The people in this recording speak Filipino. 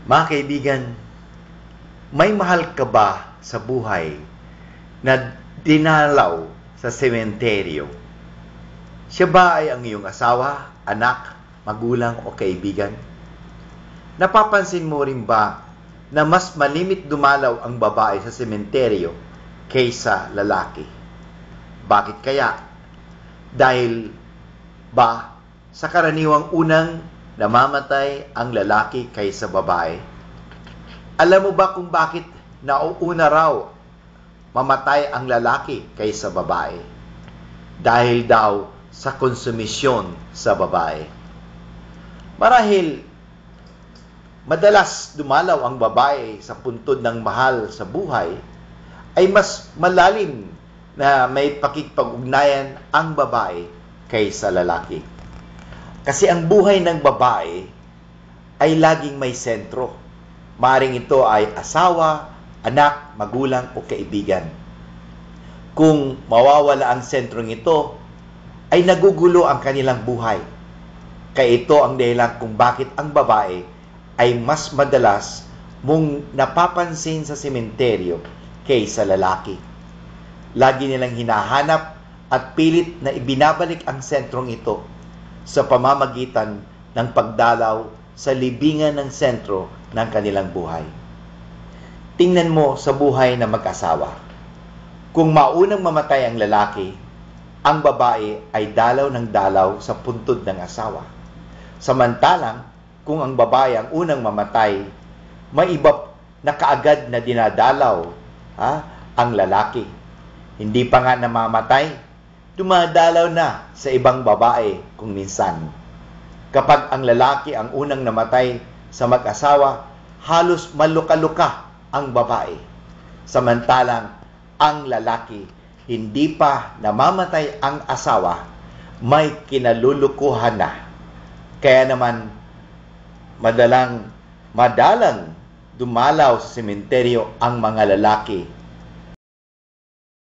Mga kaibigan, may mahal ka ba sa buhay na dinalaw sa sementeryo? Siya ba ay ang iyong asawa, anak, magulang o kaibigan? Napapansin mo rin ba na mas malimit dumalaw ang babae sa sementeryo kaysa lalaki? Bakit kaya? Dahil ba sa karaniwang unang namamatay ang lalaki kaysa babae? Alam mo ba kung bakit nauuna raw mamatay ang lalaki kaysa babae? Dahil daw sa konsumisyon sa babae. Marahil madalas dumalaw ang babae sa puntod ng mahal sa buhay, ay mas malalim na may pakikipag-ugnayan ang babae kaysa lalaki. Kasi ang buhay ng babae ay laging may sentro. Maaring ito ay asawa, anak, magulang o kaibigan. Kung mawawala ang sentrong ito, ay nagugulo ang kanilang buhay. Kaya ito ang dahilan kung bakit ang babae ay mas madalas mong napapansin sa sementeryo kaysa lalaki. Lagi nilang hinahanap at pilit na ibinabalik ang sentrong ito sa pamamagitan ng pagdalaw sa libingan ng sentro ng kanilang buhay. Tingnan mo sa buhay ng mag-asawa. Kung maunang mamatay ang lalaki, ang babae ay dalaw ng dalaw sa puntod ng asawa. Samantalang, kung ang babae ang unang mamatay, may iba na kaagad na dinadalaw ang lalaki. Hindi pa nga namamatay, dumadalaw na sa ibang babae kung minsan. Kapag ang lalaki ang unang namatay sa mag-asawa, halos maluka-luka ang babae. Samantalang ang lalaki, hindi pa namamatay ang asawa, may kinalulukuhan na. Kaya naman, madalang dumalaw sa sementeryo ang mga lalaki